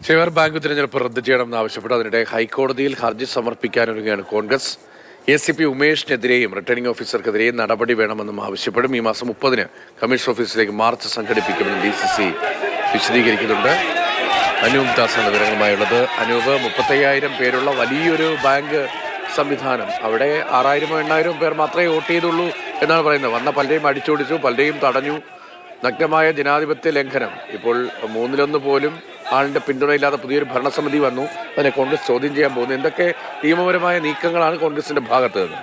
ചേവർ bank തിരഞ്ഞെടുപ്പ് റദ്ദ് ചെയ്യണമെന്ന് ആവശ്യപ്പെട്ട് അതിനിടെ ഹൈക്കോടതിയിൽ ഹർജി സമർപ്പിക്കാനൊരുങ്ങുകയാണ് കോൺഗ്രസ്. ACP ഉമേഷിനെതിരെയും റിട്ടേണിംഗ് ഓഫീസർക്കെതിരെയും നടപടി വേണമെന്നും ആവശ്യപ്പെടും. ഈ മാസം 30-ന് കമ്മീഷൻ ഓഫീസിലേക്ക് മാർച്ച് സംഘടിപ്പിക്കുമെന്ന് DCC വിശദീകരിക്കുന്നുണ്ട്. അനൂപ് ദാസാണ് വിവരങ്ങളുമായുള്ളത്. അനൂപ്, 35,000 പേരുള്ള വലിയൊരു ബാങ്ക് സംവിധാനം, അവിടെ 6,000-8,000 പേർ മാത്രമേ വോട്ട് ചെയ്തുള്ളൂ എന്നാണ് പറയുന്നത്. വന്ന പലരെയും അടിച്ചോടിച്ചു, പലരെയും തടഞ്ഞു. നഗ്നമായ ജനാധിപത്യ ലംഘനം. ഇപ്പോൾ 1/3 പോലും ആളിന്റെ പിന്തുണയില്ലാതെ പുതിയൊരു ഭരണസമിതി വന്നു. അതിനെ കോൺഗ്രസ് ചോദ്യം ചെയ്യാൻ പോകുന്നു. എന്തൊക്കെ നിയമപരമായ നീക്കങ്ങളാണ് കോൺഗ്രസിന്റെ ഭാഗത്ത് നിന്ന്?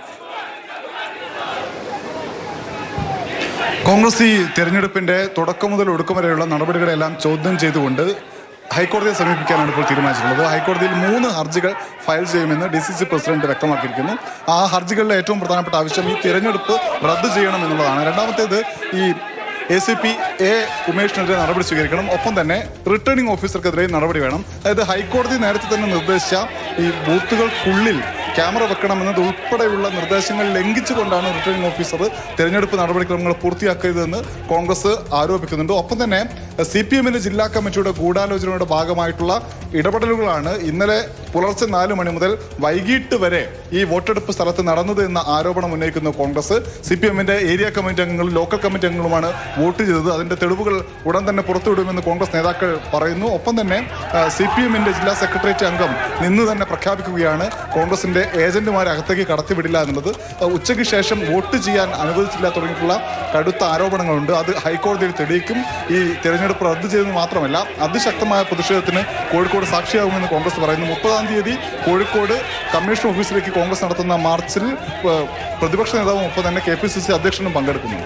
കോൺഗ്രസ് ഈ തെരഞ്ഞെടുപ്പിന്റെ തുടക്കം മുതൽ ഒടുക്കം വരെയുള്ള നടപടികളെല്ലാം ചോദ്യം ചെയ്തുകൊണ്ട് ഹൈക്കോടതിയെ സമീപിക്കാനാണ് ഇപ്പോൾ തീരുമാനിച്ചിട്ടുള്ളത്. ഹൈക്കോടതിയിൽ 3 ഹർജികൾ ഫയൽ ചെയ്യുമെന്ന് DCC പ്രസിഡന്റ് വ്യക്തമാക്കിയിരിക്കുന്നു. ആ ഹർജികളിലെ ഏറ്റവും പ്രധാനപ്പെട്ട ആവശ്യം ഈ തിരഞ്ഞെടുപ്പ് റദ്ദ് ചെയ്യണം എന്നുള്ളതാണ്. രണ്ടാമത്തേത് ഈ ACP ഉമേഷിനെതിരെ നടപടി സ്വീകരിക്കണം. ഒപ്പം തന്നെ റിട്ടേണിംഗ് ഓഫീസർക്കെതിരെ നടപടി വേണം. അതായത് ഹൈക്കോടതി നേരത്തെ തന്നെ നിർദ്ദേശിച്ച ഈ ബൂത്തുകൾക്കുള്ളിൽ ക്യാമറ വെക്കണമെന്നത് ഉൾപ്പെടെയുള്ള നിർദ്ദേശങ്ങൾ ലംഘിച്ചുകൊണ്ടാണ് റിട്ടേണിംഗ് ഓഫീസർ തെരഞ്ഞെടുപ്പ് നടപടിക്രമങ്ങൾ പൂർത്തിയാക്കിയതെന്ന് കോൺഗ്രസ് ആരോപിക്കുന്നുണ്ട്. ഒപ്പം തന്നെ CPM-ന്റെ ജില്ലാ കമ്മിറ്റിയുടെ ഗൂഢാലോചനയുടെ ഭാഗമായിട്ടുള്ള ഇടപെടലുകളാണ് ഇന്നലെ പുലർച്ചെ 4 മണി മുതൽ വൈകിട്ട് വരെ ഈ വോട്ടെടുപ്പ് സ്ഥലത്ത് നടന്നത് എന്ന ആരോപണം ഉന്നയിക്കുന്ന കോൺഗ്രസ്. CPM-ന്റെ ഏരിയ കമ്മിറ്റി അംഗങ്ങളും ലോക്കൽ കമ്മിറ്റി അംഗങ്ങളുമാണ് വോട്ട് ചെയ്തത്. അതിന്റെ തെളിവുകൾ ഉടൻ തന്നെ പുറത്തുവിടുമെന്ന് കോൺഗ്രസ് നേതാക്കൾ പറയുന്നു. ഒപ്പം തന്നെ CPM-ന്റെ ജില്ലാ സെക്രട്ടേറിയറ്റ് അംഗം നിന്ന് തന്നെ പ്രഖ്യാപിക്കുകയാണ് കോൺഗ്രസിന്റെ ഏജന്റുമാരെ അകത്തേക്ക് കടത്തിവിടില്ല എന്നുള്ളത്. ഉച്ചയ്ക്ക് ശേഷം വോട്ട് ചെയ്യാൻ അനുവദിച്ചില്ല തുടങ്ങിയിട്ടുള്ള കടുത്ത ആരോപണങ്ങളുണ്ട്. അത് ഹൈക്കോടതിയിൽ തെളിയിക്കും. ഈ തെരഞ്ഞെടുപ്പ് റദ്ദ് ചെയ്തത് മാത്രമല്ല, അതിശക്തമായ പ്രതിഷേധത്തിന് കോഴിക്കോട് സാക്ഷിയാകുമെന്ന് കോൺഗ്രസ് പറയുന്നു. 30-ാം തീയതി കോഴിക്കോട് കമ്മീഷൻ ഓഫീസിലേക്ക് കോൺഗ്രസ് നടത്തുന്ന മാർച്ചിൽ പ്രതിപക്ഷ നേതാവും ഒപ്പം തന്നെ KPCC അധ്യക്ഷനും പങ്കെടുക്കുന്നു.